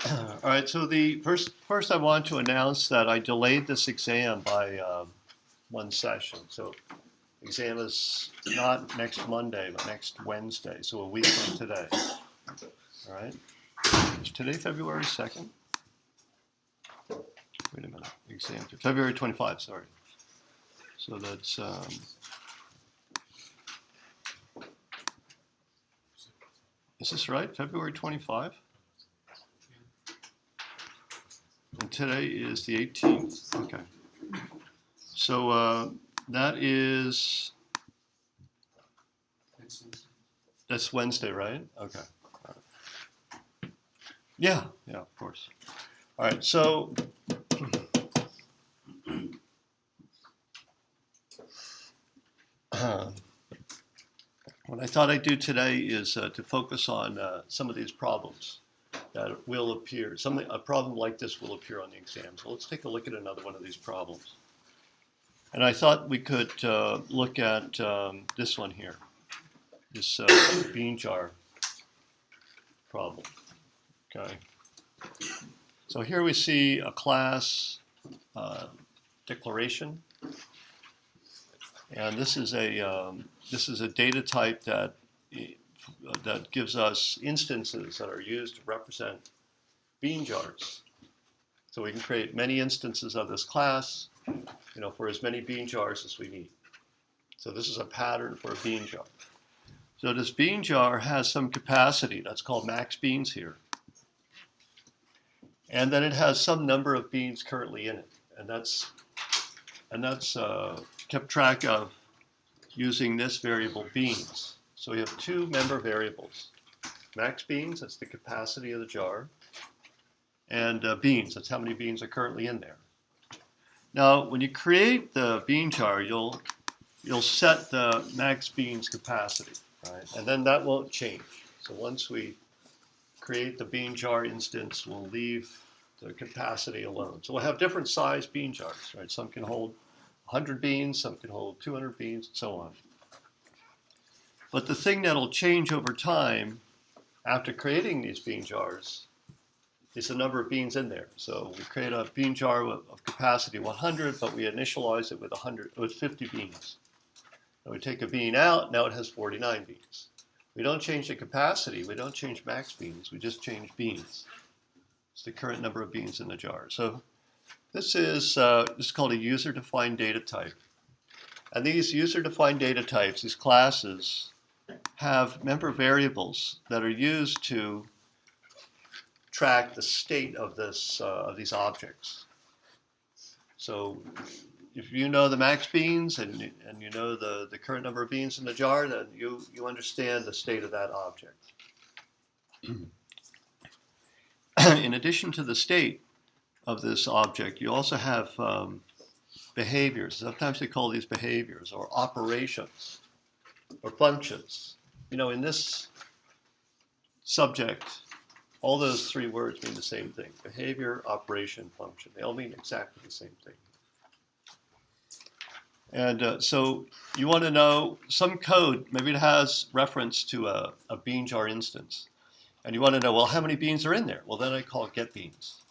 All right, so the first I want to announce that I delayed this exam by one session. So exam is not next Monday, but next Wednesday, so a week from today. All right, is today February 2nd? Wait a minute, exam, February 25, sorry. So that's, is this right, February 25? And today is the 18th, okay. So that is, that's Wednesday, right? Okay. All right. Yeah, of course. All right, so what I thought I'd do today is to focus on some of these problems that will appear. A problem like this will appear on the exam. So let's take a look at another one of these problems. And I thought we could look at this one here, this BeanJar problem. Okay. So here we see a class declaration, and this is a data type that gives us instances that are used to represent BeanJars. So we can create many instances of this class, for as many BeanJars as we need. So this is a pattern for a BeanJar. So this BeanJar has some capacity that's called max beans here. And then it has some number of beans currently in it. And that's kept track of using this variable beans. So we have two member variables. Max beans, that's the capacity of the jar. And beans, that's how many beans are currently in there. Now, when you create the BeanJar, you'll set the max beans capacity, right? And then that won't change. So once we create the BeanJar instance, we'll leave the capacity alone. So we'll have different size BeanJars, right? Some can hold 100 beans, some can hold 200 beans, and so on. But the thing that'll change over time after creating these BeanJars is the number of beans in there. So we create a BeanJar of capacity 100, but we initialize it with 50 beans. And we take a bean out, now it has 49 beans. We don't change the capacity, we don't change max beans, we just change beans. It's the current number of beans in the jar. So this is called a user-defined data type. And these user-defined data types, these classes, have member variables that are used to track the state of these objects. So if you know the max beans and you know the current number of beans in the jar, then you understand the state of that object. In addition to the state of this object, you also have behaviors. Sometimes they call these behaviors or operations or functions. In this subject, all those three words mean the same thing. Behavior, operation, function. They all mean exactly the same thing. And so you want to know some code, maybe it has reference to a BeanJar instance. And you want to know, well, how many beans are in there? Well, then I call getBeans.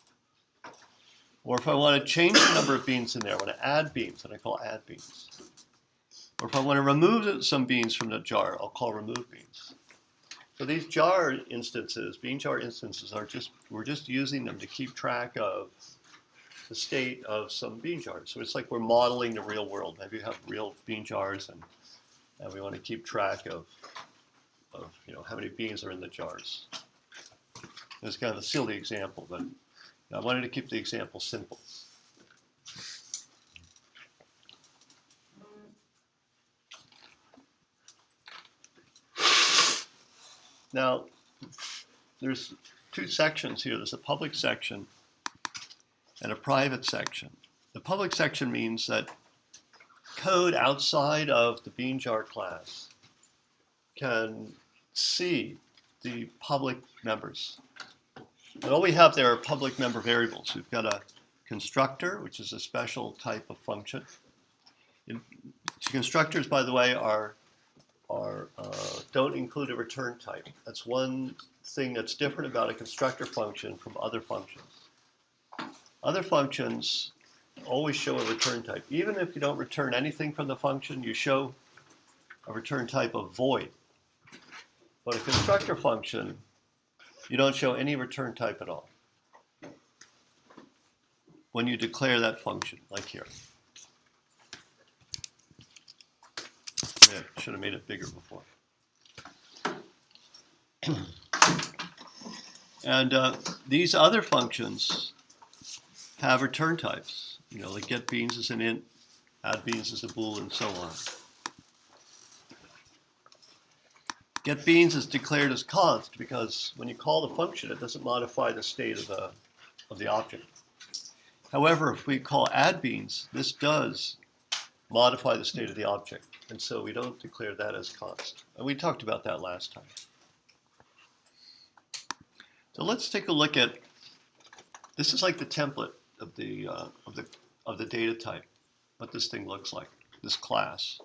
Or if I want to change the number of beans in there, I want to add beans, then I call addBeans. Or if I want to remove some beans from the jar, I'll call removeBeans. So these BeanJar instances we're just using them to keep track of the state of some BeanJars. So it's like we're modeling the real world. Maybe you have real BeanJars and we want to keep track of how many beans are in the jars. It's kind of a silly example, but I wanted to keep the example simple. Now, there's two sections here. There's a public section and a private section. The public section means that code outside of the BeanJar class can see the public members. And all we have there are public member variables. We've got a constructor, which is a special type of function. Constructors, by the way, don't include a return type. That's one thing that's different about a constructor function from other functions. Other functions always show a return type. Even if you don't return anything from the function, you show a return type of void. But a constructor function, you don't show any return type at all when you declare that function, like here. Yeah, should have made it bigger before. And these other functions have return types. You know, like get beans as an int, add beans as a bool, and so on. Get beans is declared as const because when you call the function, it doesn't modify the state of the object. However, if we call add beans, this does modify the state of the object, and so we don't declare that as const. And we talked about that last time. So let's take a look at, this is like the template of the data type, what this thing looks like, this class.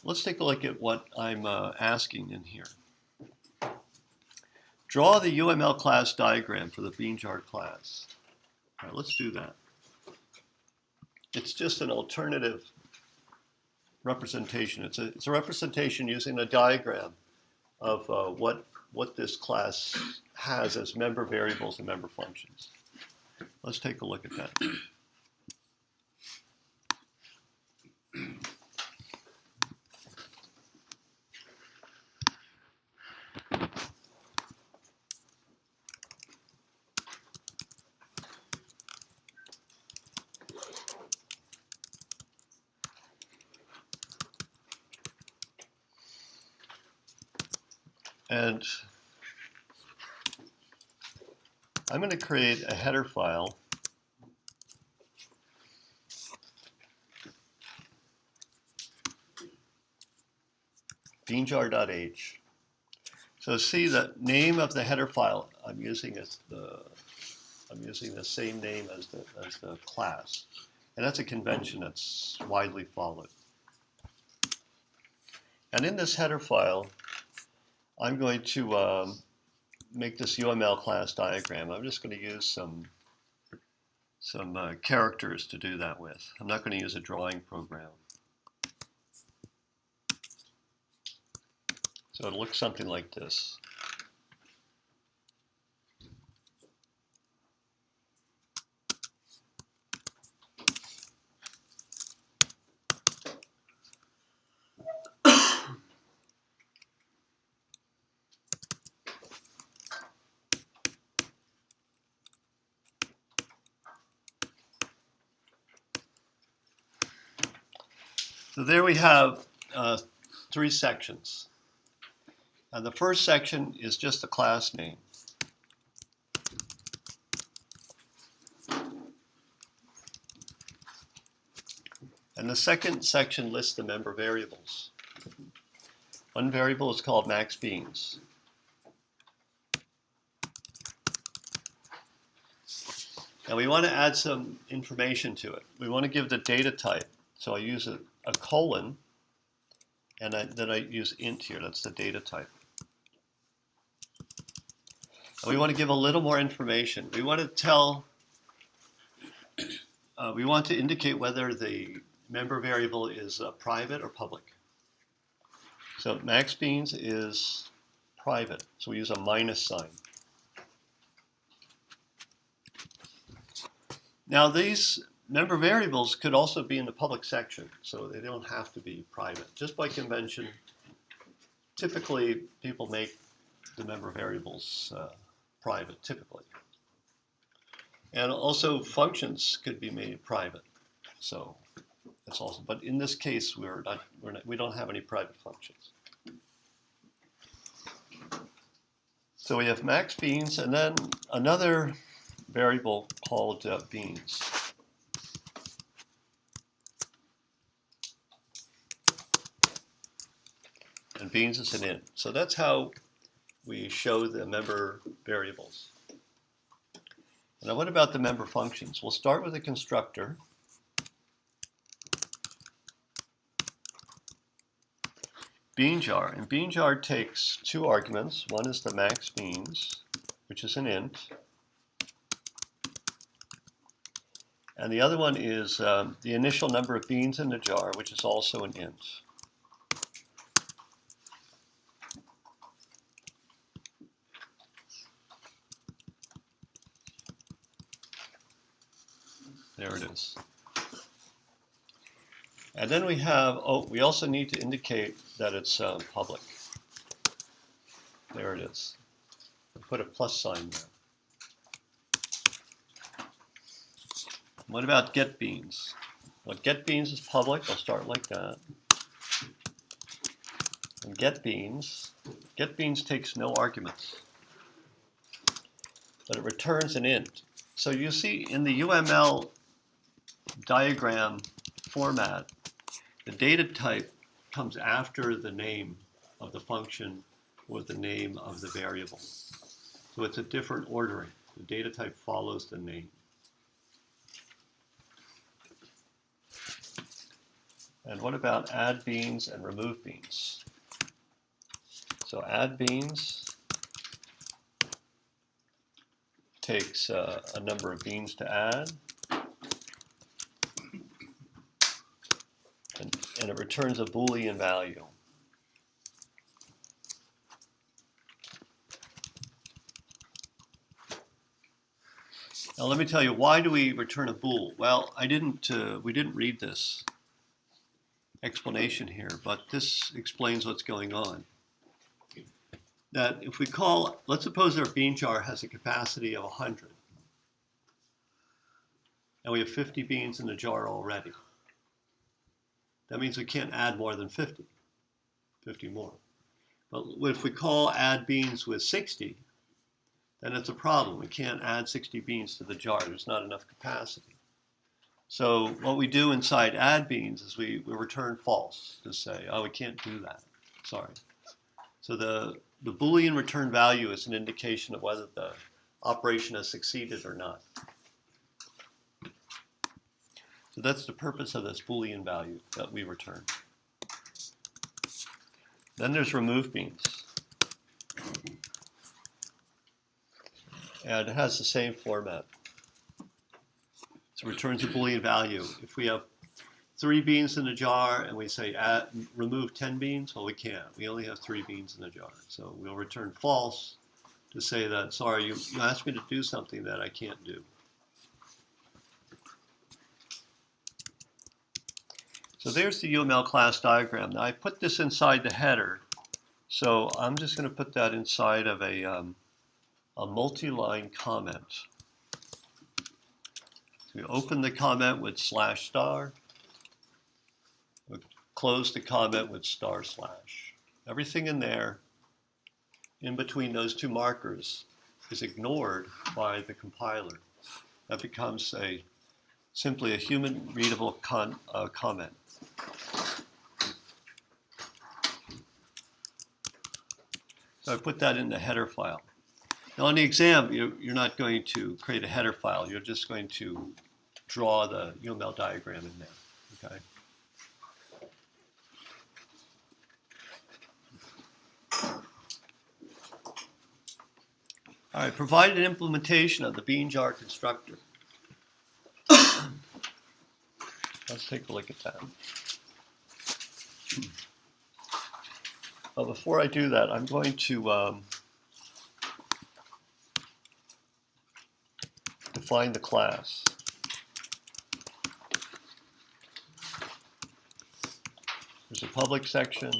Let's take a look at what I'm asking in here. Draw the UML class diagram for the BeanJar class. All right, let's do that. It's just an alternative representation. It's a representation using a diagram of what this class has as member variables and member functions. Let's take a look at that. And I'm going to create a header file beanjar.h. So see the name of the header file I'm using the same name as the class, and that's a convention that's widely followed. And in this header file, I'm going to make this UML class diagram. I'm just going to use some characters to do that with. I'm not going to use a drawing program. So it looks something like this. So there we have 3 sections. And the first section is just a class name. And the second section lists the member variables. One variable is called max beans. And we want to add some information to it. We want to give the data type. So I use a colon, and then I use int here. That's the data type. And we want to give a little more information. We want to tell, we want to indicate whether the member variable is private or public. So max beans is private, so we use a minus sign. Now these member variables could also be in the public section, so they don't have to be private. Just by convention, typically people make the member variables private, typically. And also functions could be made private. So that's also, but in this case, we don't have any private functions. So we have max beans, and then another variable called beans. And beans is an int. So that's how we show the member variables. Now what about the member functions? We'll start with a constructor. BeanJar. And BeanJar takes two arguments. One is the max beans, which is an int. And the other one is the initial number of beans in the jar, which is also an int. There it is. And then we have, we also need to indicate that it's public. There it is. Put a plus sign there. What about getBeans? Well, getBeans is public. I'll start like that. And getBeans takes no arguments, but it returns an int. So you see in the UML diagram format, the data type comes after the name of the function or the name of the variable. So it's a different ordering. The data type follows the name. And what about add beans and remove beans? So add beans takes a number of beans to add, and it returns a Boolean value. Now let me tell you, why do we return a bool? Well, we didn't read this explanation here, but this explains what's going on. That if we call, let's suppose our BeanJar has a capacity of 100, and we have 50 beans in the jar already. That means we can't add more than 50 more. But if we call add beans with 60, then it's a problem. We can't add 60 beans to the jar. There's not enough capacity. So what we do inside add beans is we return false to say, oh, we can't do that. Sorry. So the Boolean return value is an indication of whether the operation has succeeded or not. So that's the purpose of this Boolean value that we return. Then there's remove beans. And it has the same format. So it returns a Boolean value. If we have 3 beans in a jar and we say remove 10 beans, well, we can't. We only have 3 beans in the jar. So we'll return false to say that, sorry, you asked me to do something that I can't do. So there's the UML class diagram. Now I put this inside the header, so I'm just going to put that inside of a multi-line comment. So we open the comment with /*. We close the comment with */. Everything in there, in between those two markers, is ignored by the compiler. That becomes simply a human-readable comment. So I put that in the header file. Now on the exam, you're not going to create a header file. You're just going to draw the UML diagram in there. Okay. All right, provide an implementation of the BeanJar constructor. Let's take a look at that. Well, before I do that, I'm going to define the class. There's a public section,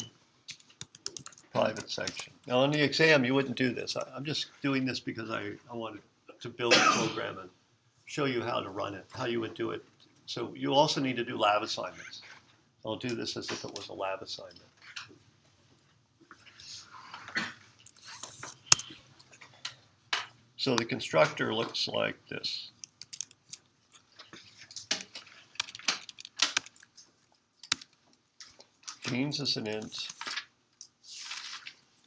private section. Now on the exam, you wouldn't do this. I'm just doing this because I wanted to build a program and show you how to run it, how you would do it. So you also need to do lab assignments. I'll do this as if it was a lab assignment. So the constructor looks like this. Beans is an int.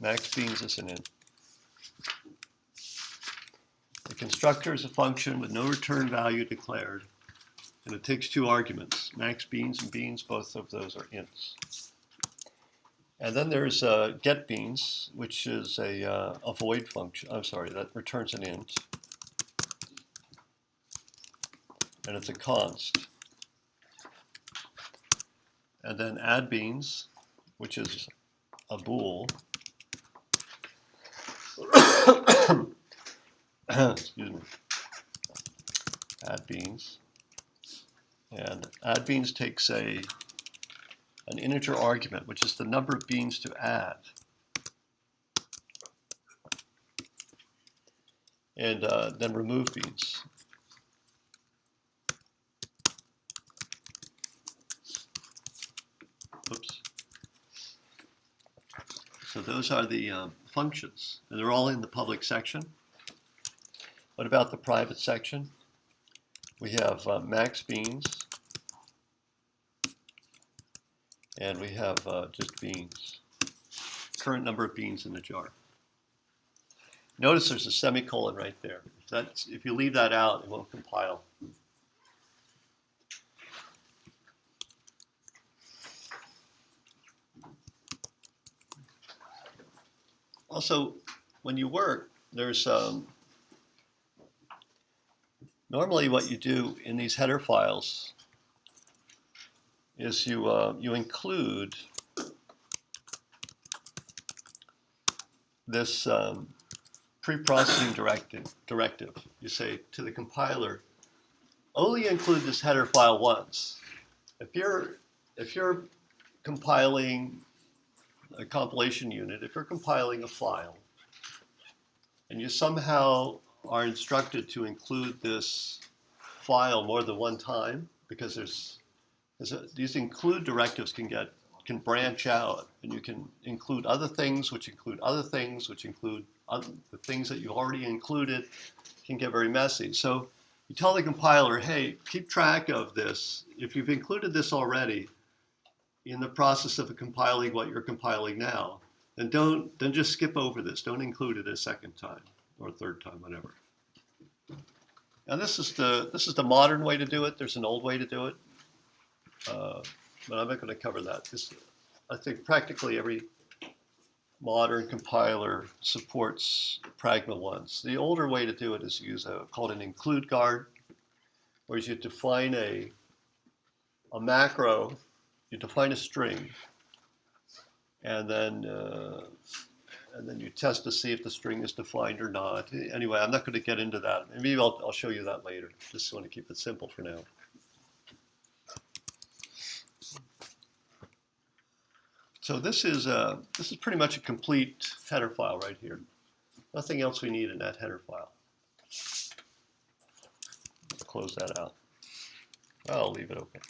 Max beans is an int. The constructor is a function with no return value declared, and it takes 2 arguments. Max beans and beans, both of those are ints. And then there's getBeans, which is a void function. I'm sorry, that returns an int, and it's a const. And then addBeans, which is a bool. Excuse me. addBeans. And addBeans takes an integer argument, which is the number of beans to add. And then remove beans. Oops. So those are the functions, and they're all in the public section. What about the private section? We have max beans, and we have just beans. Current number of beans in the jar. Notice there's a semicolon right there. If you leave that out, it won't compile. Also, when you work, there's normally what you do in these header files is you include this pre-processing directive. You say to the compiler, only include this header file once. If you're compiling a compilation unit, if you're compiling a file, and you somehow are instructed to include this file more than one time, because these include directives can branch out, and you can include other things, which include other things, which include the things that you already included. It can get very messy. So you tell the compiler, hey, keep track of this. If you've included this already in the process of compiling what you're compiling now, then don't just skip over this. Don't include it a second time or a third time, whatever. And this is the modern way to do it. There's an old way to do it, but I'm not going to cover that. I think practically every modern compiler supports Pragma once. The older way to do it is use called an include guard, where you define a macro, you define a string, and then you test to see if the string is defined or not. Anyway, I'm not going to get into that. Maybe I'll show you that later. Just want to keep it simple for now. So this is pretty much a complete header file right here. Nothing else we need in that header file. Close that out. I'll leave it open.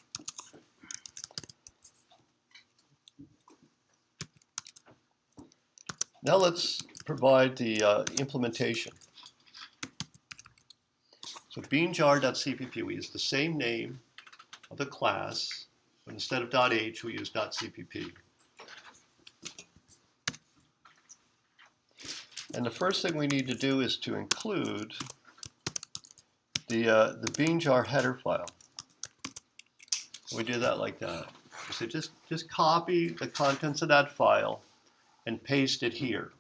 Now let's provide the implementation. So beanjar.cpp, we use the same name of the class, but instead of .h, we use .cpp. And the first thing we need to do is to include the BeanJar header file. We do that like that. So just copy the contents of that file and paste it here.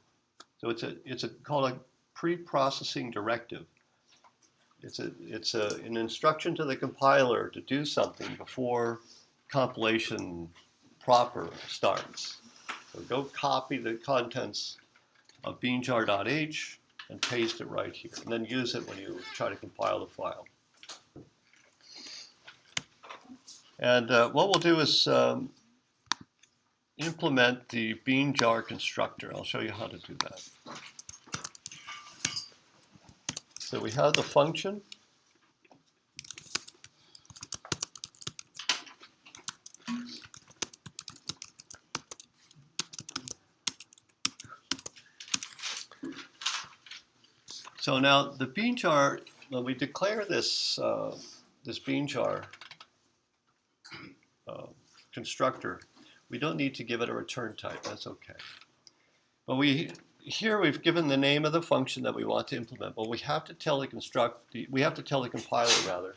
So it's called a pre-processing directive. It's an instruction to the compiler to do something before compilation proper starts. So go copy the contents of beanjar.h and paste it right here, and then use it when you try to compile the file. And what we'll do is implement the BeanJar constructor. I'll show you how to do that. So we have the function. So now the BeanJar, when we declare this this BeanJar constructor, we don't need to give it a return type. That's okay. But here we've given the name of the function that we want to implement. But we have to tell the compiler rather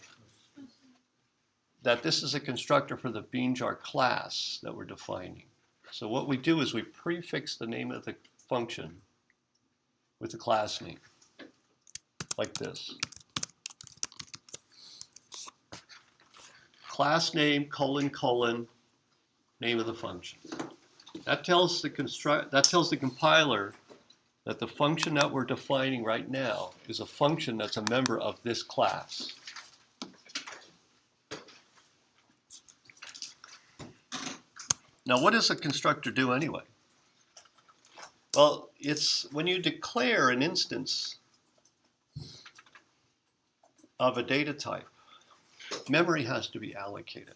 that this is a constructor for the BeanJar class that we're defining. So what we do is we prefix the name of the function with the class name, like this. Class name, colon, colon, name of the function. That tells the compiler that the function that we're defining right now is a function that's a member of this class. Now, what does a constructor do anyway? Well, it's when you declare an instance of a data type, memory has to be allocated,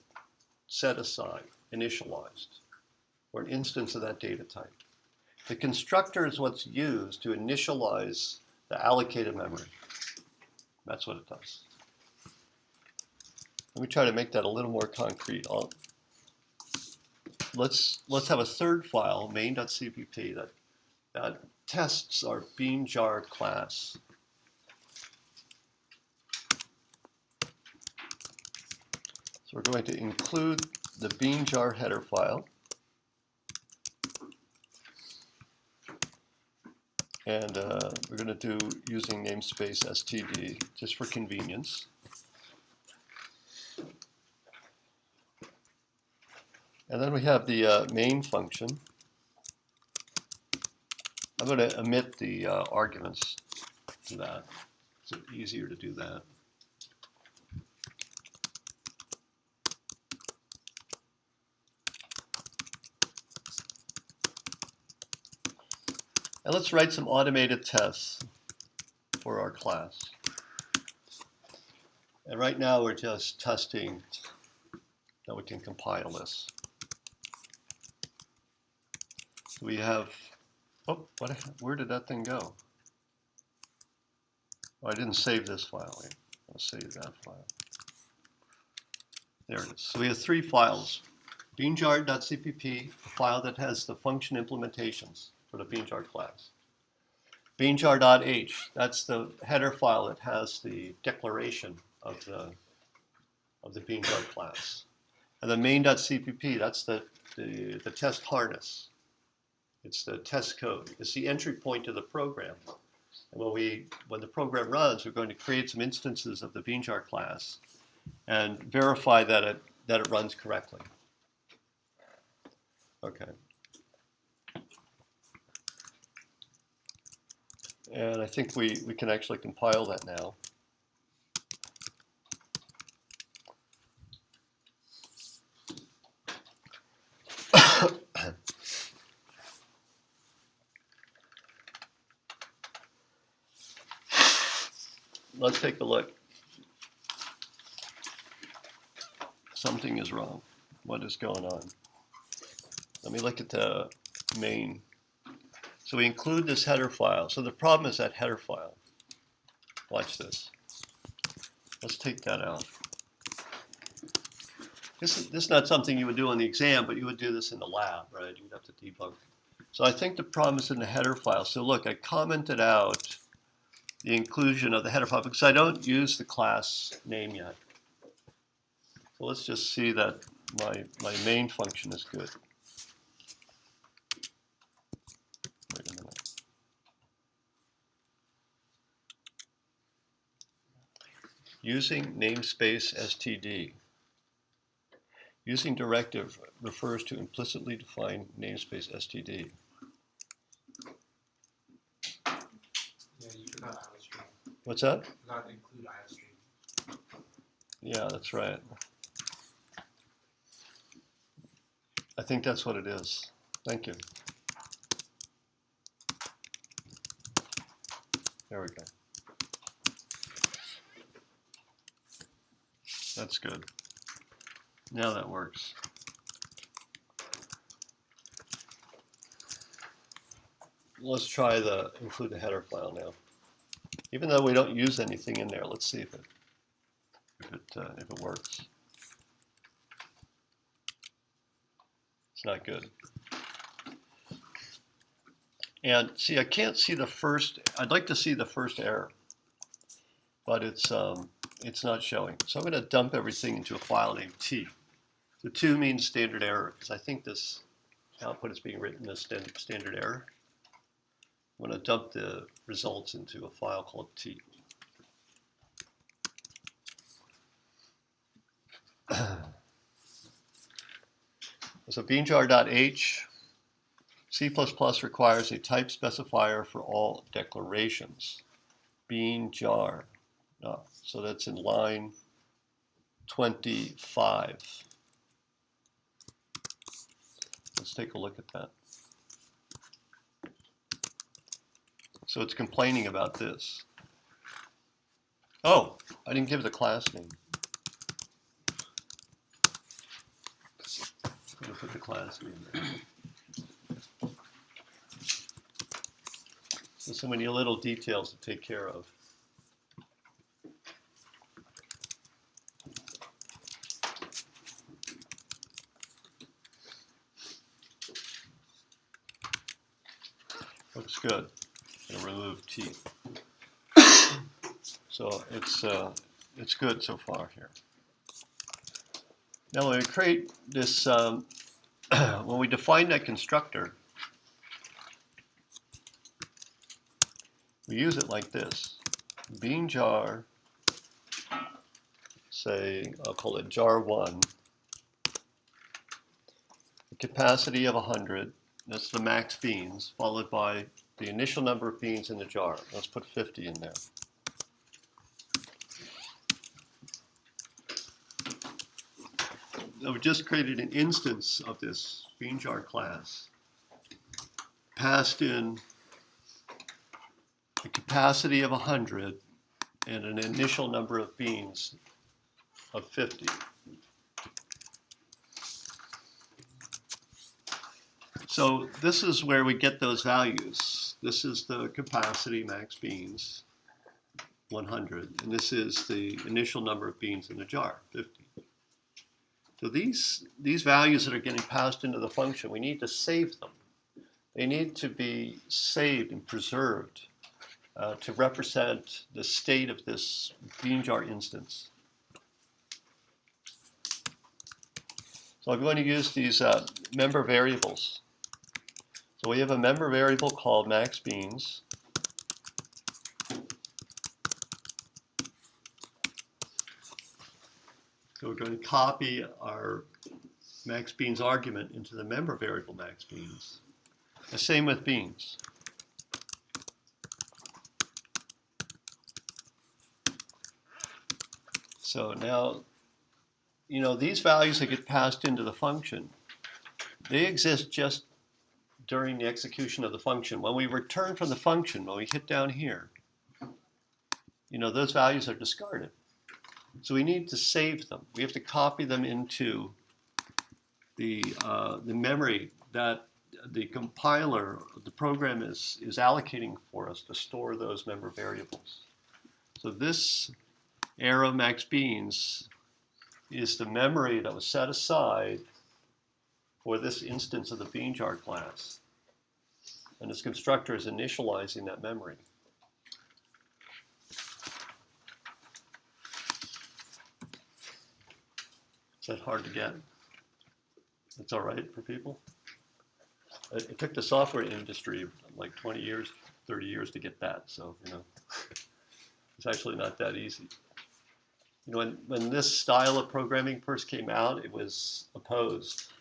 set aside, initialized, for an instance of that data type. The constructor is what's used to initialize the allocated memory. That's what it does. Let me try to make that a little more concrete. Let's have a third file, main.cpp, that tests our BeanJar class. So we're going to include the BeanJar header file. And we're going to do using namespace std just for convenience. And then we have the main function. I'm going to omit the arguments to that. It's easier to do that. And let's write some automated tests for our class. And right now we're just testing that we can compile this. So we have, oh, where did that thing go? Oh, I didn't save this file. I'll save that file. There it is. So we have three files. BeanJar.cpp, a file that has the function implementations for the BeanJar class. BeanJar.h, that's the header file that has the declaration of the BeanJar class. And the main.cpp, that's the test harness. It's the test code. It's the entry point to the program. And when the program runs, we're going to create some instances of the BeanJar class and verify that it runs correctly. Okay. And I think we can actually compile that now. Let's take a look. Something is wrong. What is going on? Let me look at the main. So we include this header file. So the problem is that header file. Watch this. Let's take that out. This is not something you would do on the exam, but you would do this in the lab, right? You'd have to debug. So I think the problem is in the header file. So look, I commented out the inclusion of the header file because I don't use the class name yet. So let's just see that my main function is good. Wait a minute. Using namespace std. Using directive refers to implicitly defined namespace std. Yeah, you forgot IOStream. What's that? You forgot to include IOStream. Yeah, that's right. I think that's what it is. Thank you. There we go. That's good. Now that works. Let's try include the header file now. Even though we don't use anything in there, let's see if it works. It's not good. And see, I can't see the first. I'd like to see the first error, but it's not showing. So I'm going to dump everything into a file named T. The 2 means standard error because I think this output is being written as standard error. I'm going to dump the results into a file called T. So BeanJar.h, C++ requires a type specifier for all declarations. BeanJar. So that's in line 25. Let's take a look at that. So it's complaining about this. Oh, I didn't give the class name. I'm going to put the class name there. There's so many little details to take care of. Looks good. I'm going to remove T. So it's good so far here. Now when we create this, when we define that constructor, we use it like this. BeanJar, say, I'll call it jar1, the capacity of 100, that's the max beans, followed by the initial number of beans in the jar. Let's put 50 in there. We just created an instance of this BeanJar class, passed in the capacity of 100 and an initial number of beans of 50. So this is where we get those values. This is the capacity max beans, 100, and this is the initial number of beans in the jar, 50. So these values that are getting passed into the function, we need to save them. They need to be saved and preserved to represent the state of this BeanJar instance. So I'm going to use these member variables. So we have a member variable called max beans. So we're going to copy our max beans argument into the member variable max beans. The same with beans. So now, you know, these values that get passed into the function, they exist just during the execution of the function. When we return from the function, when we hit down here, you know, those values are discarded. So we need to save them. We have to copy them into the memory that the compiler, the program is allocating for us to store those member variables. So this arrow max beans is the memory that was set aside for this instance of the BeanJar class. And this constructor is initializing that memory. Is that hard to get? That's all right for people? It took the software industry like 20 years, 30 years to get that, so, you know, it's actually not that easy. You know, when this style of programming first came out, it was opposed.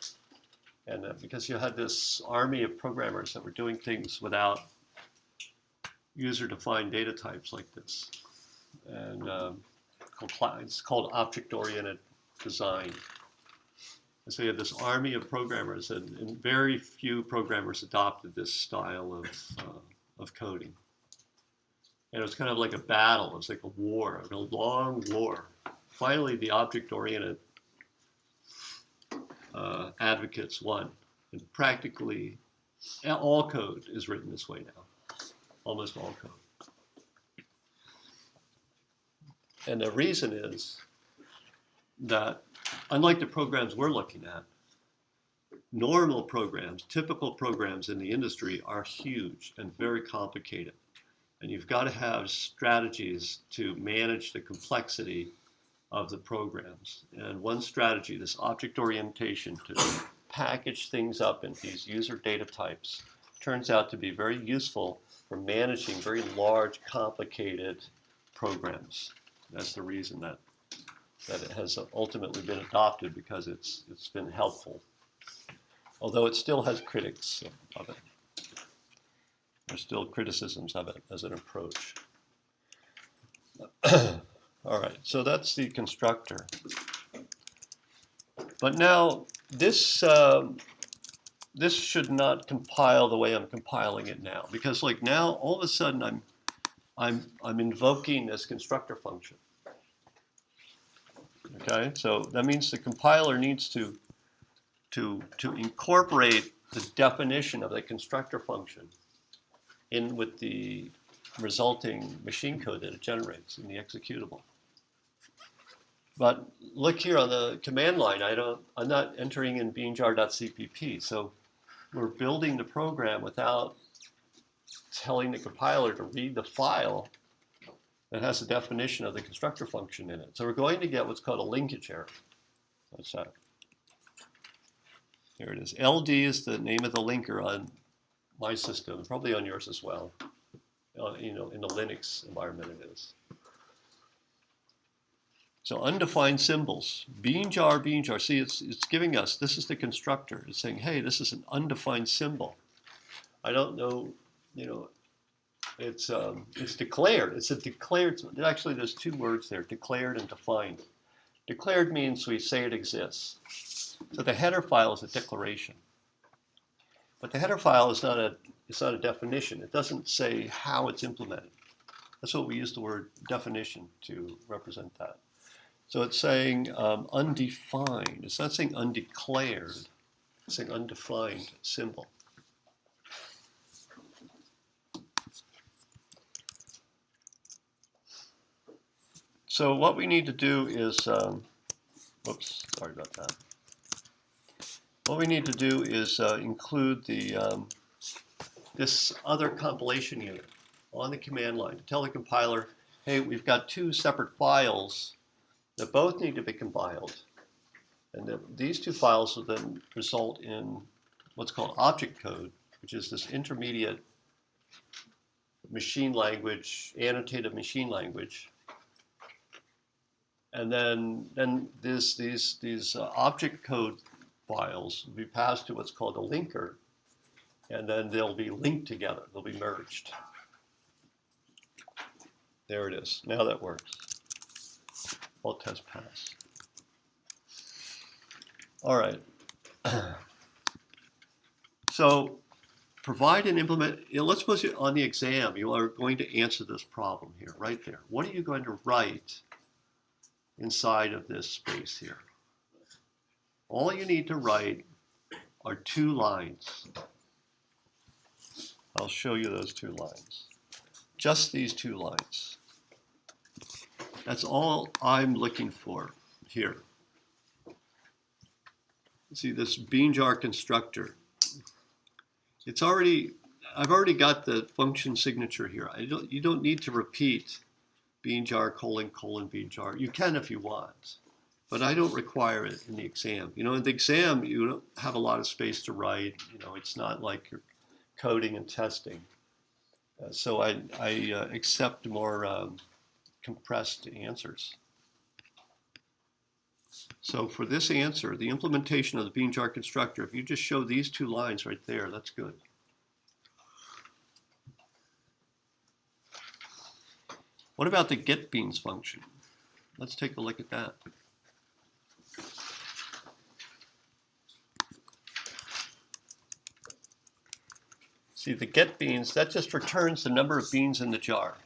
And because you had this army of programmers that were doing things without user-defined data types like this. And it's called object-oriented design. And so you had this army of programmers, and very few programmers adopted this style of coding. And it was kind of like a battle. It was like a war, a long war. Finally, the object-oriented advocates won. And practically all code is written this way now, almost all code. And the reason is that, unlike the programs we're looking at, normal programs, typical programs in the industry are huge and very complicated. And you've got to have strategies to manage the complexity of the programs. And one strategy, this object orientation, to package things up in these user data types turns out to be very useful for managing very large, complicated programs. That's the reason that it has ultimately been adopted, because it's been helpful. Although it still has critics of it. There's still criticisms of it as an approach. All right, so that's the constructor. But now this this should not compile the way I'm compiling it now, because like now all of a sudden I'm invoking this constructor function. Okay, so that means the compiler needs to incorporate the definition of the constructor function in with the resulting machine code that it generates in the executable. But look here on the command line, I'm not entering in beanjar.cpp, so we're building the program without telling the compiler to read the file that has the definition of the constructor function in it. So we're going to get what's called a linkage error. What's that? Here it is. LD is the name of the linker on my system, probably on yours as well. You know, in the Linux environment it is. So undefined symbols, BeanJar. See, it's giving us, this is the constructor. It's saying, hey, this is an undefined symbol. I don't know, you know, it's declared. It's a declared, actually there's two words there, declared and defined. Declared means we say it exists. So the header file is a declaration. But the header file is not a definition. It doesn't say how it's implemented. That's what we use the word definition to represent that. So it's saying undefined. It's not saying undeclared. It's saying undefined symbol. So what we need to do is, whoops, sorry about that. What we need to do is include the this other compilation unit on the command line to tell the compiler, hey, we've got two separate files that both need to be compiled. And these two files will then result in what's called object code, which is this intermediate machine language, annotated machine language. And then these object code files will be passed to what's called a linker, and then they'll be linked together. They'll be merged. There it is. Now that works. All tests pass. All right. So provide and implement. You know, let's suppose on the exam you are going to answer this problem here, right there. What are you going to write inside of this space here? All you need to write are 2 lines. I'll show you those 2 lines. Just these 2 lines. That's all I'm looking for here. See this BeanJar constructor. I've already got the function signature here. You don't need to repeat BeanJar : BeanJar. You can if you want, but I don't require it in the exam. You know, in the exam, you don't have a lot of space to write. You know, it's not like you're coding and testing. So I accept more compressed answers. So for this answer, the implementation of the BeanJar constructor, if you just show these 2 lines right there, that's good. What about the getBeans function? Let's take a look at that. See, the getBeans, that just returns the number of beans in the jar.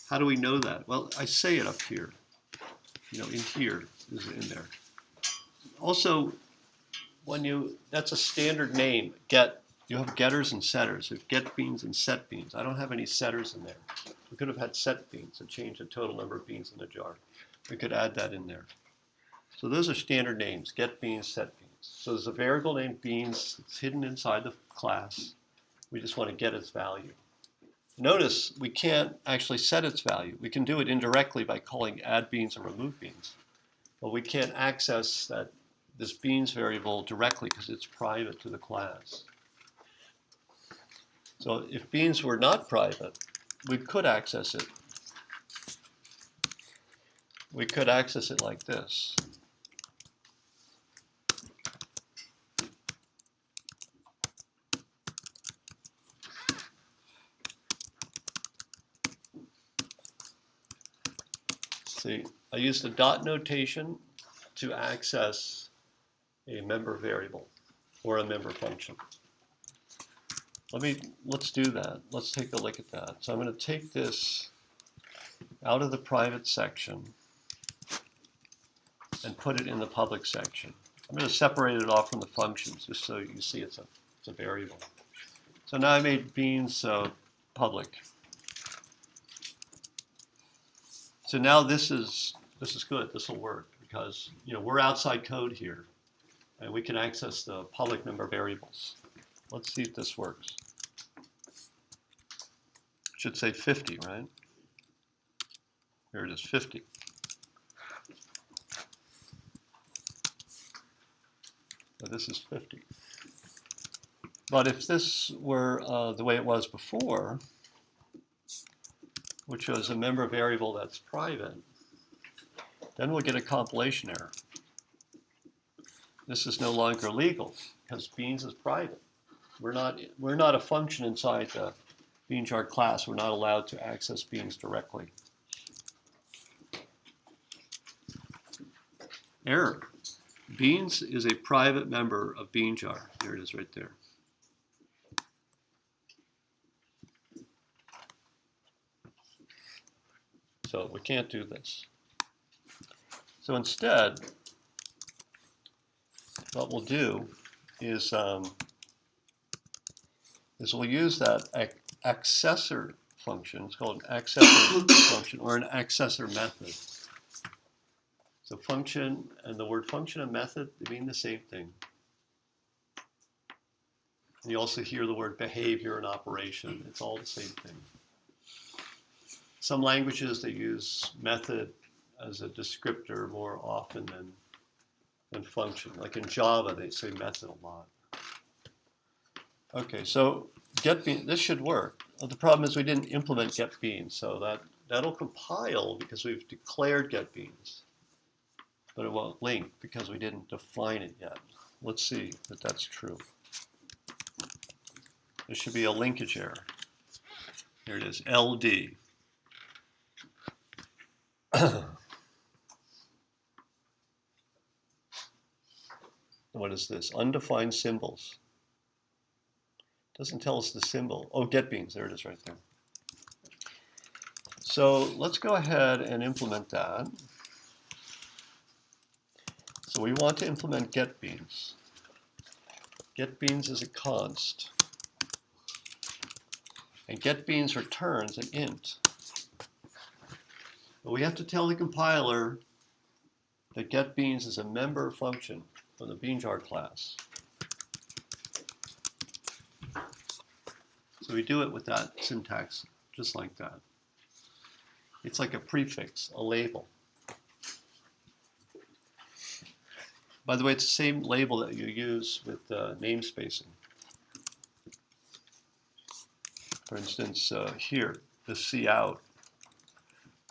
How do we know that? Well, I say it up here. You know, in here is in there. Also, that's a standard name, get. You have getters and setters. You have getBeans and setBeans. I don't have any setters in there. We could have had setBeans and changed the total number of beans in the jar. We could add that in there. So those are standard names, getBeans, setBeans. So there's a variable named beans. It's hidden inside the class. We just want to get its value. Notice we can't actually set its value. We can do it indirectly by calling add beans or remove beans. But we can't access that this beans variable directly because it's private to the class. So if beans were not private, we could access it. We could access it like this. See, I used a dot notation to access a member variable or a member function. Let's do that. Let's take a look at that. So I'm going to take this out of the private section and put it in the public section. I'm going to separate it off from the functions just so you see it's a variable. So now I made beans public. So now this is good. This will work because we're outside code here, and we can access the public member variables. Let's see if this works. Should say 50, right? Here it is, 50. So this is 50. But if this were the way it was before, which was a member variable that's private, then we'll get a compilation error. This is no longer legal because beans is private. We're not a function inside the BeanJar class. We're not allowed to access beans directly. Error. Beans is a private member of BeanJar. There it is right there. So we can't do this. So instead, what we'll do is we'll use that accessor function. It's called an accessor function or an accessor method. So function and the word function and method, they mean the same thing. And you also hear the word behavior and operation. It's all the same thing. Some languages, they use method as a descriptor more often than function. Like in Java, they say method a lot. Okay, so getBeans, this should work. Well, the problem is we didn't implement getBeans, so that'll compile because we've declared getBeans. But it won't link because we didn't define it yet. Let's see if that's true. There should be a linkage error. Here it is, LD. What is this? Undefined symbols. Doesn't tell us the symbol. Oh, getBeans, there it is right there. So let's go ahead and implement that. So we want to implement getBeans. getBeans is a const. And getBeans returns an int. But we have to tell the compiler that getBeans is a member function from the BeanJar class. So we do it with that syntax, just like that. It's like a prefix, a label. By the way, it's the same label that you use with namespacing. For instance, here, the cout.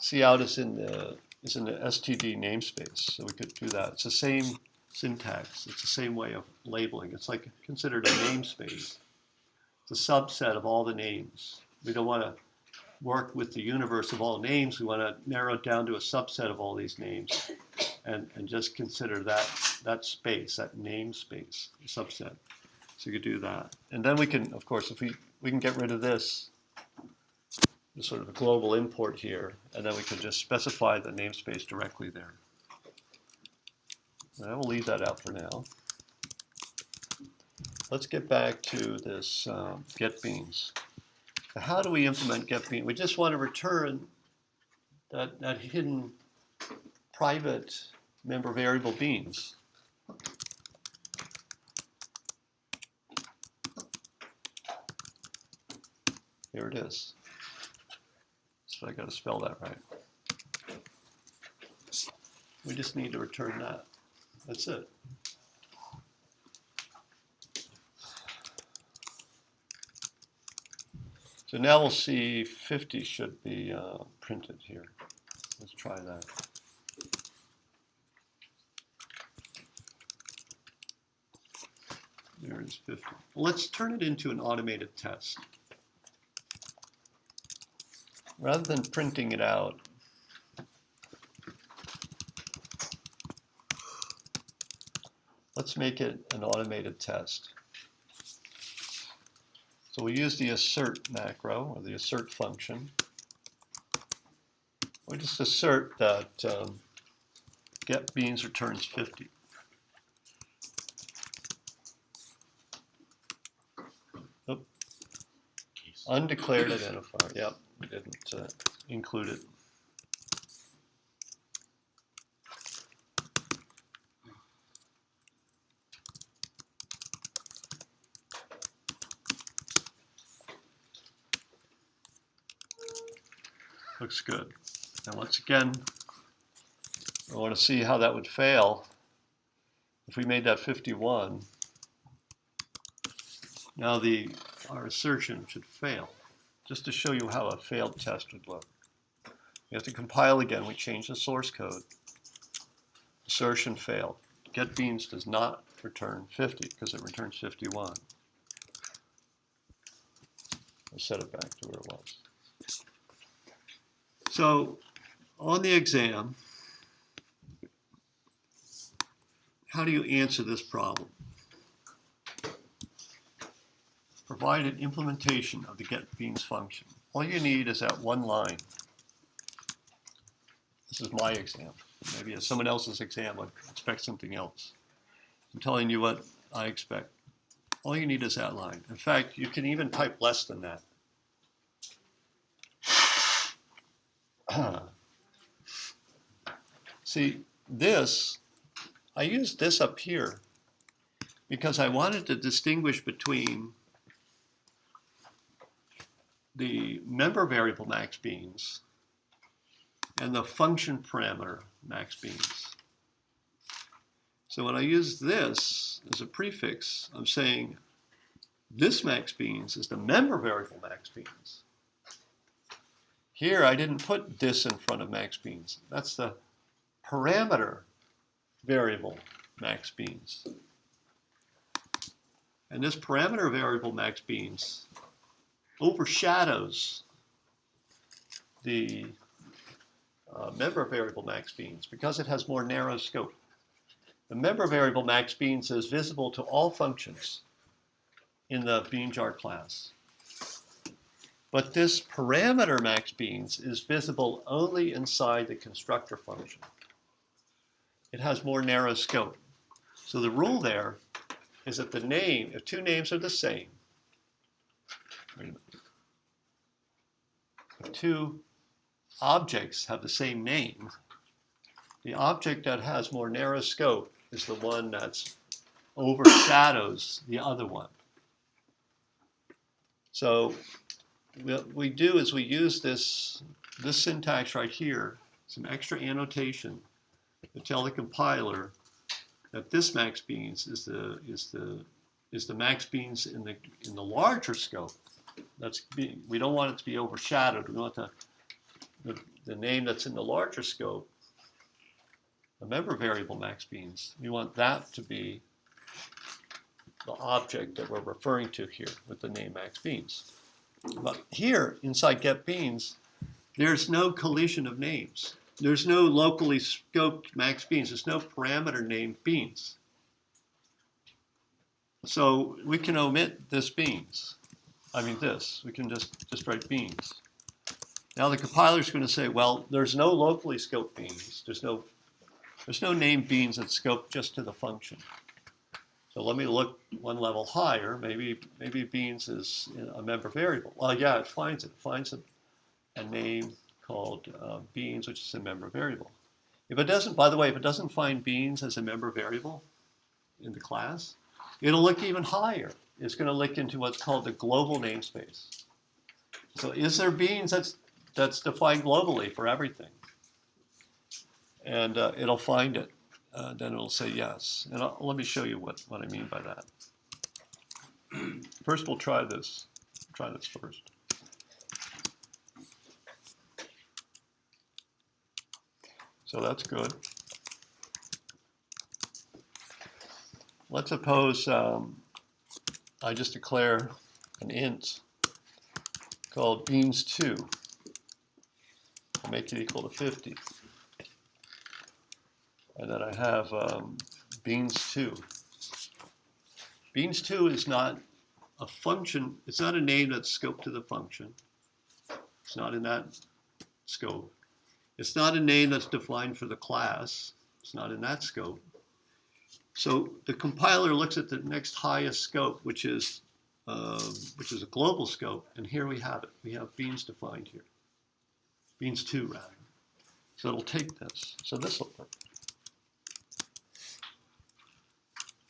Cout is in the std namespace, so we could do that. It's the same syntax. It's the same way of labeling. It's like considered a namespace. It's a subset of all the names. We don't want to work with the universe of all names. We want to narrow it down to a subset of all these names and just consider that space, that namespace, a subset. So you could do that. And then we can, of course, if we can get rid of this sort of a global import here, and then we can just specify the namespace directly there. And I will leave that out for now. Let's get back to this getBeans. How do we implement getBeans? We just want to return that hidden private member variable beans. Here it is. So I got to spell that right. We just need to return that. That's it. So now we'll see 50 should be printed here. Let's try that. There is 50. Let's turn it into an automated test. Rather than printing it out, let's make it an automated test. So we use the assert macro, or the assert function. We just assert that get beans returns 50. Oop. Undeclared identifier. Yep, we didn't include it. Looks good. Now once again, I want to see how that would fail. If we made that 51, now our assertion should fail. Just to show you how a failed test would look. We have to compile again. We change the source code. Assertion failed. Get beans does not return 50 because it returns 51. Let's set it back to where it was. So on the exam, how do you answer this problem? Provide an implementation of the getBeans function. All you need is that one line. This is my exam. Maybe as someone else's exam, I'd expect something else. I'm telling you what I expect. All you need is that line. In fact, you can even type less than that. See, I used this up here because I wanted to distinguish between the member variable max beans and the function parameter max beans. So when I use this as a prefix, I'm saying this max beans is the member variable max beans. Here I didn't put this in front of max beans. That's the parameter variable max beans. And this parameter variable max beans overshadows the member variable max beans because it has more narrow scope. The member variable max beans is visible to all functions in the BeanJar class. But this parameter max beans is visible only inside the constructor function. It has more narrow scope. So the rule there is that the name, if two names are the same, if two objects have the same name, the object that has more narrow scope is the one that overshadows the other one. So what we do is we use this syntax right here, some extra annotation to tell the compiler that this max beans is the max beans in the larger scope. We don't want it to be overshadowed. We want the name that's in the larger scope, the member variable max beans. We want that to be the object that we're referring to here with the name max beans. But here inside getBeans, there's no collision of names. There's no locally scoped max beans. There's no parameter named beans. So we can omit this beans. I mean this. We can just write beans. Now the compiler is going to say, well, there's no locally scoped beans. There's no named beans that scope just to the function. So let me look one level higher. Maybe beans is a member variable. Well, yeah, it finds a name called beans, which is a member variable. If it doesn't, by the way, if it doesn't find beans as a member variable in the class, it'll look even higher. It's going to look into what's called the global namespace. So is there beans that's defined globally for everything? And it'll find it. Then it'll say yes. And let me show you what I mean by that. First, we'll try this. Try this first. So that's good. Let's suppose I just declare an int called beans2. I'll make it equal to 50. And then I have beans2. Beans2 is not a function, it's not a name that's scoped to the function. It's not in that scope. It's not a name that's defined for the class. It's not in that scope. So the compiler looks at the next highest scope, which is a global scope, and here we have it. We have beans defined here. Beans2 rather. So it'll take this. So this will work.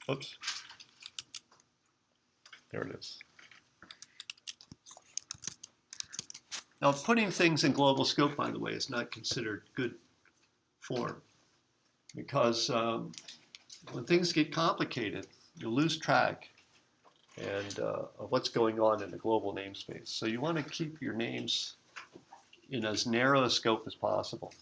Oops. There it is. Now, putting things in global scope, by the way, is not considered good form, because when things get complicated, you lose track of what's going on in the global namespace. So you want to keep your names in as narrow a scope as possible.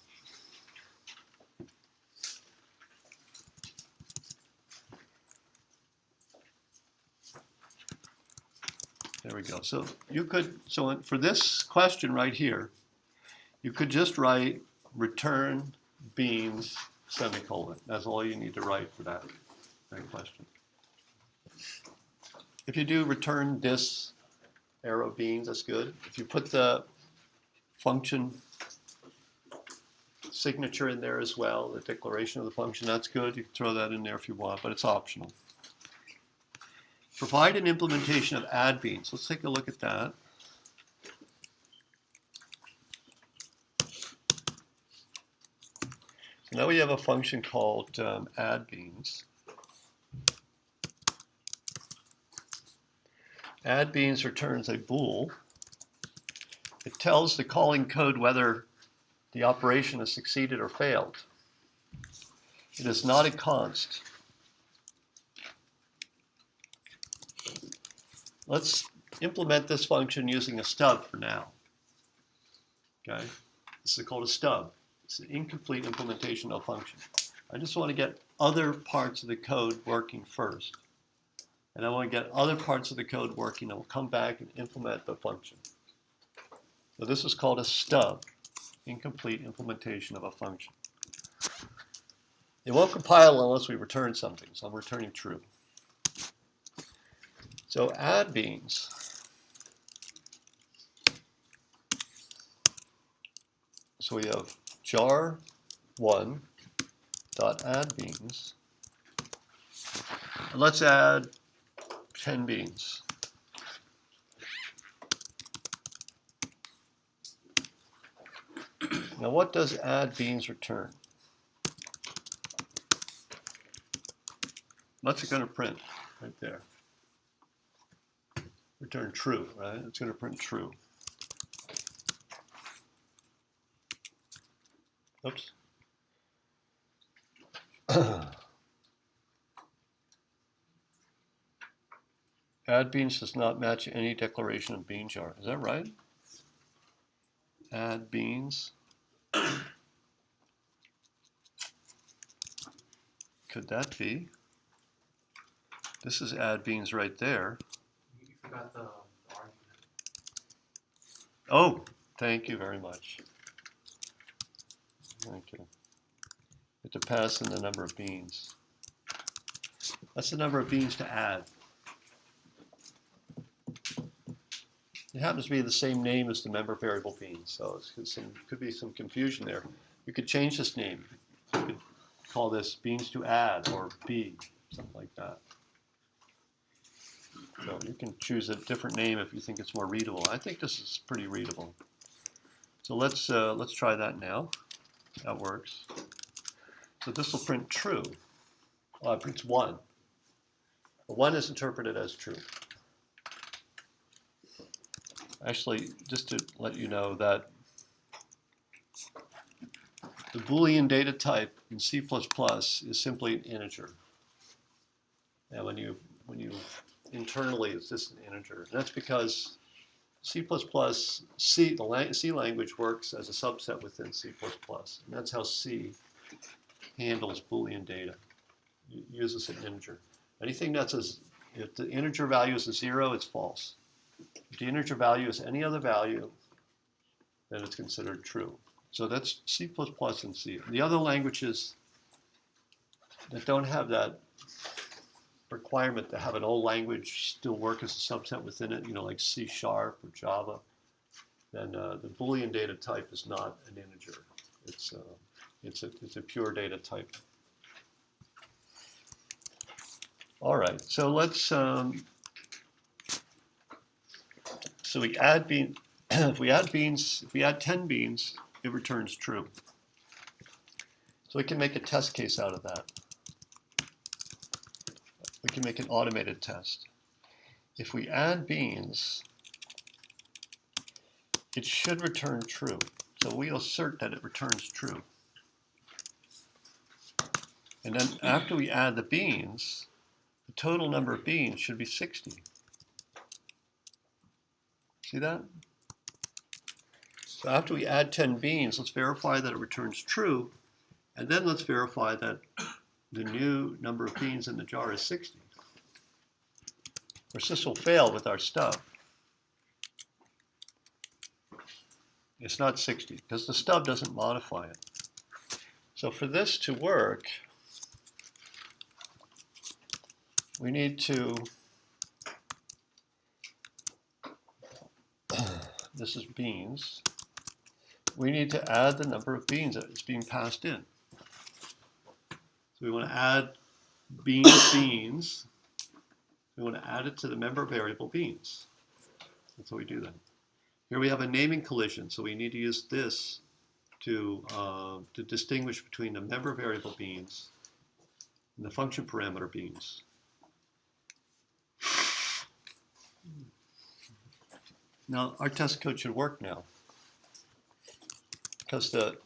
There we go. So you could, so for this question right here, you could just write return beans semicolon. That's all you need to write for that question. If you do return this arrow beans, that's good. If you put the function signature in there as well, the declaration of the function, that's good. You can throw that in there if you want, but it's optional. Provide an implementation of add beans. Let's take a look at that. So now we have a function called add beans. Add beans returns a bool. It tells the calling code whether the operation has succeeded or failed. It is not a const. Let's implement this function using a stub for now. Okay, this is called a stub. It's an incomplete implementation of a function. I just want to get other parts of the code working first. And I want to get other parts of the code working, and we'll come back and implement the function. So this is called a stub, incomplete implementation of a function. It won't compile unless we return something, so I'm returning true. So add beans. So we have jar1 dot add beans. And let's add 10 beans. Now what does add beans return? What's it going to print right there? Return true, right? It's going to print true. Oops. Add beans does not match any declaration of BeanJar. Is that right? Add beans. Could that be? This is add beans right there. You forgot the argument. Oh, thank you very much. Thank you. You have to pass in the number of beans. That's the number of beans to add. It happens to be the same name as the member variable beans, so it could be some confusion there. You could change this name. You could call this beans to add or B, something like that. So you can choose a different name if you think it's more readable. I think this is pretty readable. So let's try that now. That works. So this will print true. It prints 1. The 1 is interpreted as true. Actually, just to let you know that the Boolean data type in C++ is simply an integer. And when you internally, it's just an integer. And that's because C++, the C language works as a subset within C++. And that's how C handles Boolean data. It uses an integer. Anything that says, if the integer value is a 0, it's false. If the integer value is any other value, then it's considered true. So that's C++ and C. The other languages that don't have that requirement to have an old language still work as a subset within it, like C# or Java, then the Boolean data type is not an integer. It's a pure data type. All right, so let's so we add bean. If we add 10 beans, it returns true. So we can make a test case out of that. We can make an automated test. If we add beans, it should return true. So we assert that it returns true. And then after we add the beans, the total number of beans should be 60. See that? So after we add 10 beans, let's verify that it returns true, and then let's verify that the new number of beans in the jar is 60. Or this will fail with our stub. It's not 60, because the stub doesn't modify it. So for this to work, we need to, this is beans, we need to add the number of beans that is being passed in. So we want to add beans. We want to add it to the member variable beans. That's how we do that. Here we have a naming collision, so we need to use this to distinguish between the member variable beans and the function parameter beans. Now our test code should work now, because the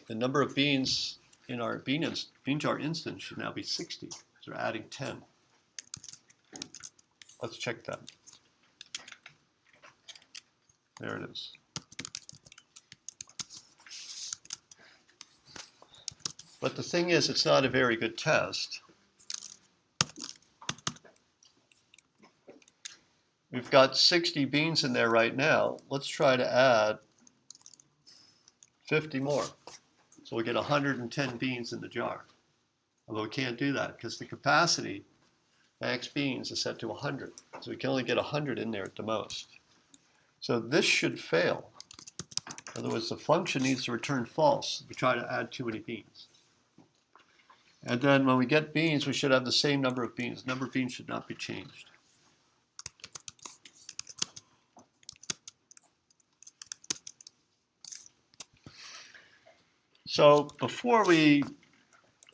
number of beans in our BeanJar instance should now be 60, because we're adding 10. Let's check that. There it is. But the thing is, it's not a very good test. We've got 60 beans in there right now. Let's try to add 50 more. So we get 110 beans in the jar. Although we can't do that because the capacity, max beans, is set to 100. So we can only get 100 in there at the most. So this should fail. In other words, the function needs to return false if we try to add too many beans. And then when we get beans, we should have the same number of beans. The number of beans should not be changed. So before we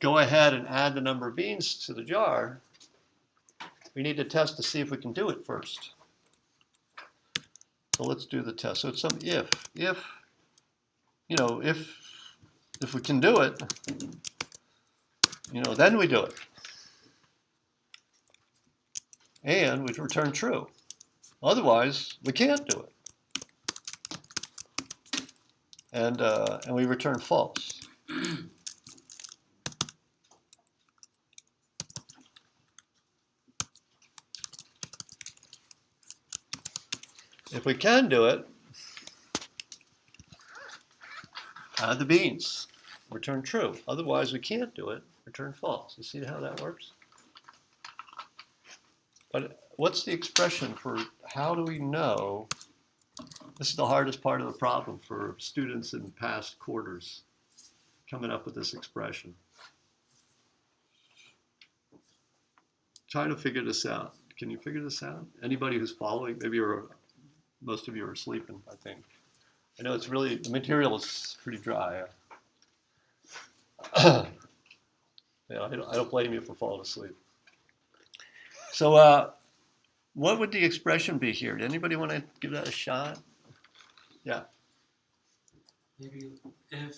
go ahead and add the number of beans to the jar, we need to test to see if we can do it first. So let's do the test. So it's some if we can do it, then we do it. And we return true. Otherwise, we can't do it. And we return false. If we can do it, add the beans, return true. Otherwise, we can't do it, return false. You see how that works? But what's the expression for how do we know? This is the hardest part of the problem for students in past quarters, coming up with this expression. Try to figure this out. Can you figure this out? Anybody who's following? Maybe most of you are sleeping, I think. I know it's really, the material is pretty dry. I don't blame you for falling asleep. So what would the expression be here? Did anybody want to give that a shot? Yeah. Maybe if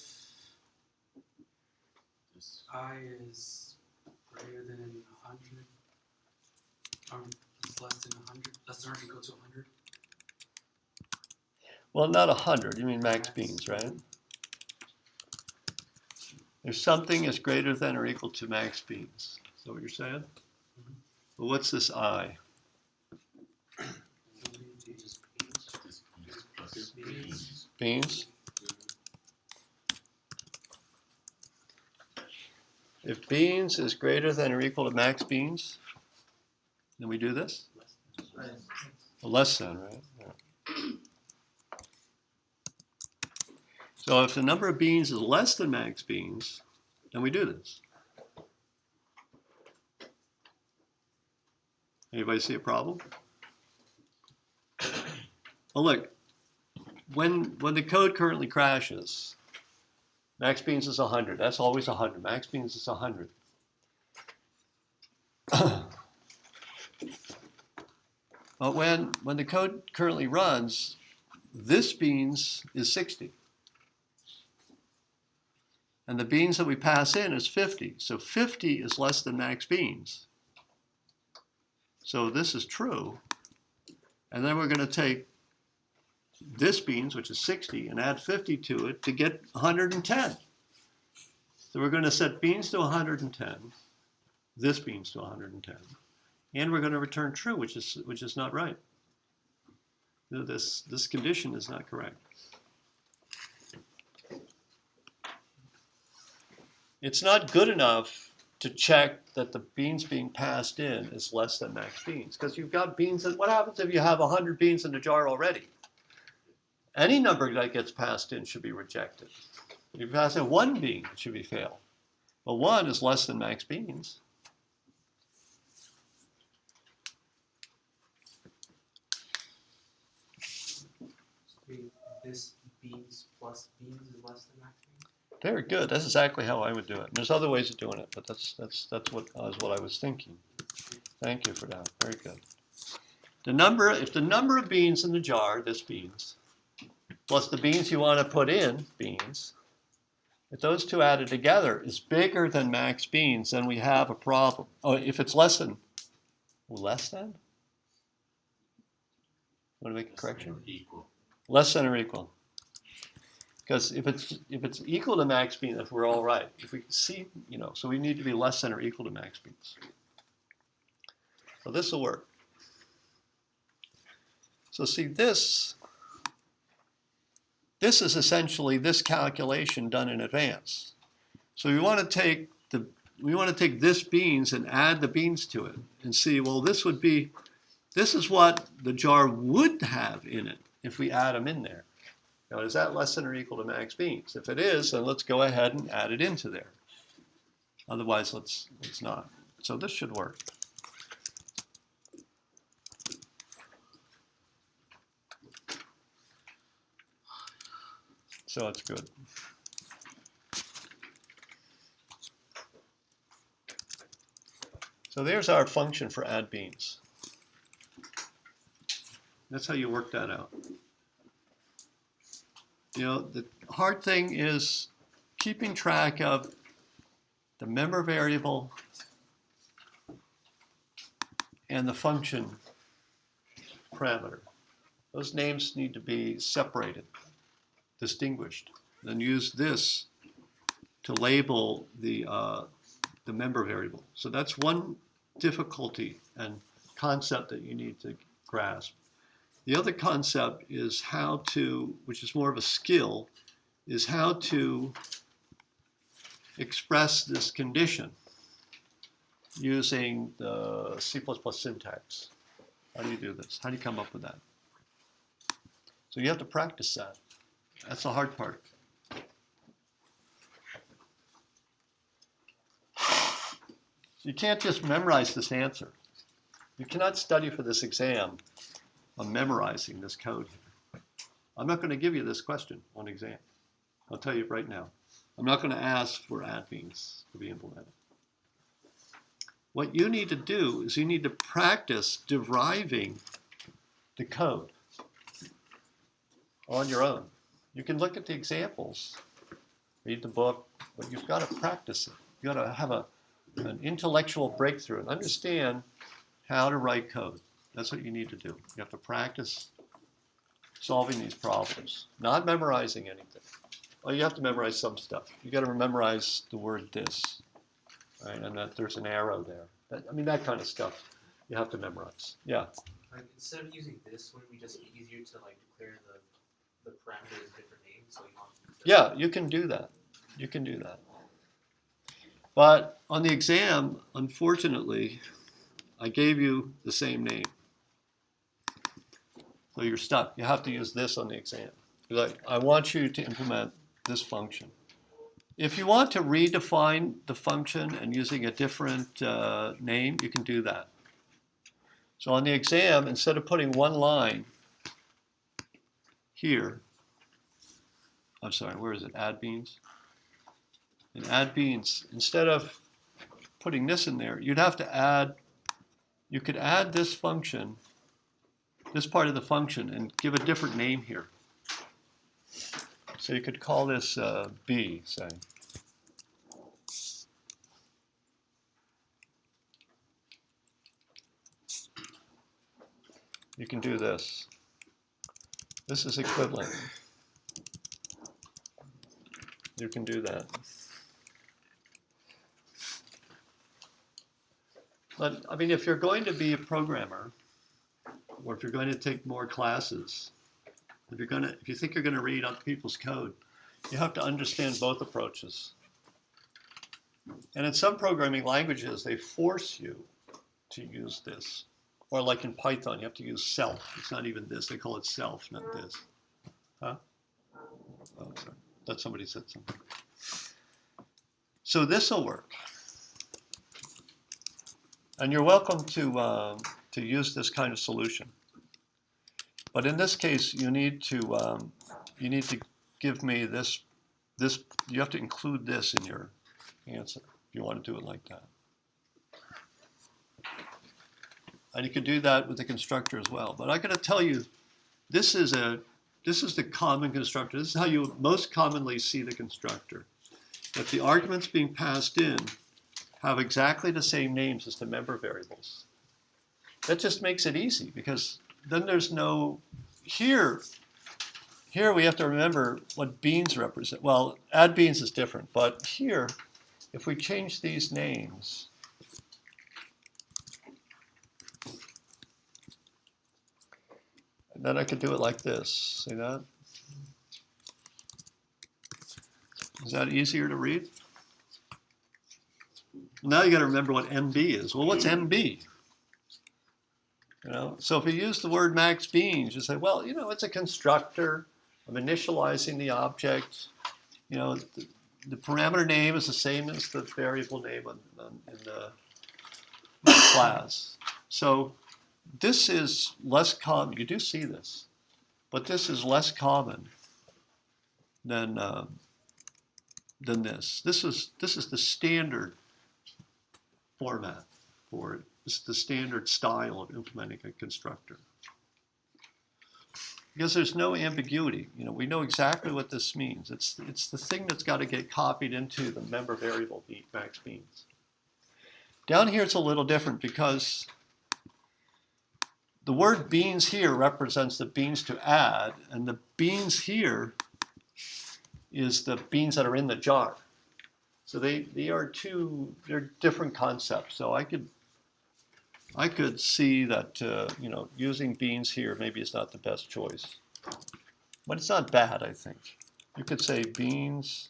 I is greater than 100, or is less than 100, less than or equal to 100. Well, not 100. You mean max beans, right? if something is greater than or equal to max beans. Is that what you're saying? Well, what's this I? Beans? If beans is greater than or equal to max beans, then we do this? Less than, right? Yeah. So if the number of beans is less than max beans, then we do this. Anybody see a problem? Well, look, when the code currently crashes, max beans is 100. That's always 100. Max beans is 100. But when the code currently runs, this beans is 60. And the beans that we pass in is 50. So 50 is less than max beans. So this is true. And then we're going to take this beans, which is 60, and add 50 to it to get 110. So we're going to set beans to 110, this beans to 110, and we're going to return true, which is not right. This condition is not correct. It's not good enough to check that the beans being passed in is less than max beans, because you've got beans. What happens if you have 100 beans in the jar already? Any number that gets passed in should be rejected. If you pass in 1 bean, it should be failed. Well, 1 is less than max beans. This beans plus beans is less than max beans? Very good. That's exactly how I would do it. There's other ways of doing it, but that's what I was thinking. Thank you for that. Very good. If the number of beans in the jar, this beans, plus the beans you want to put in, beans, if those two added together is bigger than max beans, then we have a problem. Oh, if it's less than? Want to make a correction? Equal. Less than or equal. Because if it's equal to max beans, if we're all right. If we see, so we need to be less than or equal to max beans. So this will work. So see this is essentially this calculation done in advance. So we want to take this beans and add the beans to it and see, well, this is what the jar would have in it if we add them in there. Now, is that less than or equal to max beans? If it is, then let's go ahead and add it into there. Otherwise, let's not. So this should work. So it's good. So there's our function for add beans. That's how you work that out. The hard thing is keeping track of the member variable and the function parameter. Those names need to be separated, distinguished. Then use this to label the member variable. So that's one difficulty and concept that you need to grasp. The other concept is how to, which is more of a skill, is how to express this condition using the C++ syntax. How do you do this? How do you come up with that? So you have to practice that. That's the hard part. You can't just memorize this answer. You cannot study for this exam on memorizing this code. I'm not going to give you this question on exam. I'll tell you right now. I'm not going to ask for add beans to be implemented. What you need to do is you need to practice deriving the code on your own. You can look at the examples, read the book, but you've got to practice it. You've got to have an intellectual breakthrough and understand how to write code. That's what you need to do. You have to practice solving these problems, not memorizing anything. Well, you have to memorize some stuff. You got to memorize the word this, right? And that there's an arrow there. I mean, that kind of stuff you have to memorize. Yeah. Like instead of using this, wouldn't we just be easier to like declare the parameters as different names so you don't? Yeah, you can do that. You can do that. But on the exam, unfortunately, I gave you the same name. So you're stuck. You have to use this on the exam. Because I want you to implement this function. If you want to redefine the function and using a different name, you can do that. So on the exam, instead of putting one line here, I'm sorry, where is it? Add beans? In add beans, instead of putting this in there, you'd have to add, you could add this function, this part of the function, and give a different name here. So you could call this B, say. You can do this. This is equivalent. You can do that. But I mean, if you're going to be a programmer, or if you're going to take more classes, if you think you're going to read other people's code, you have to understand both approaches. And in some programming languages, they force you to use this. Or like in Python, you have to use self. It's not even this. They call it self, not this. Huh? Oh, sorry. Thought somebody said something. So this will work. And you're welcome to use this kind of solution. But in this case, you need to give me this. You have to include this in your answer if you want to do it like that. And you can do that with the constructor as well. But I got to tell you, this is the common constructor. This is how you most commonly see the constructor. If the arguments being passed in have exactly the same names as the member variables, that just makes it easy because then there's no, here we have to remember what beans represent. Well, add beans is different, but here, if we change these names, then I could do it like this. See that? Is that easier to read? Now you got to remember what MB is. Well, what's MB? You know, so if you use the word max beans, you say, well, you know, it's a constructor. I'm initializing the object. You know, the parameter name is the same as the variable name in the class. So this is less common. You do see this, but this is less common than this. This is the standard format for it. This is the standard style of implementing a constructor. Because there's no ambiguity. You know, we know exactly what this means. It's the thing that's got to get copied into the member variable max beans. Down here it's a little different because the word beans here represents the beans to add, and the beans here is the beans that are in the jar. So they're different concepts. So I could see that you know, using beans here maybe is not the best choice, but it's not bad. I think you could say beans.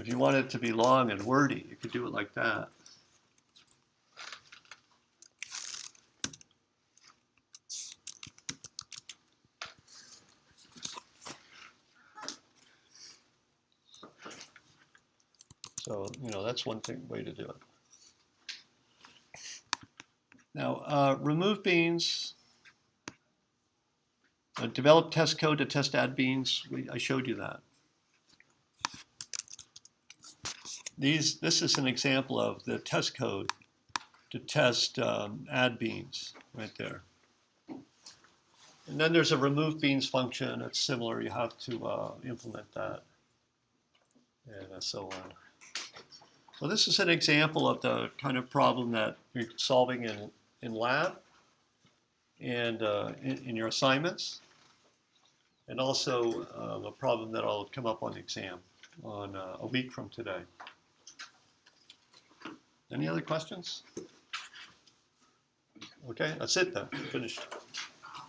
If you want it to be long and wordy, you could do it like that. So, you know, that's one way to do it. Now, remove beans, develop test code to test add beans. I showed you that. This is an example of the test code to test add beans right there. And then there's a remove beans function. It's similar. You have to implement that and so on. So this is an example of the kind of problem that you're solving in lab and in your assignments. and also a problem that'll come up on the exam on a week from today. Any other questions? Okay, that's it then. Finished.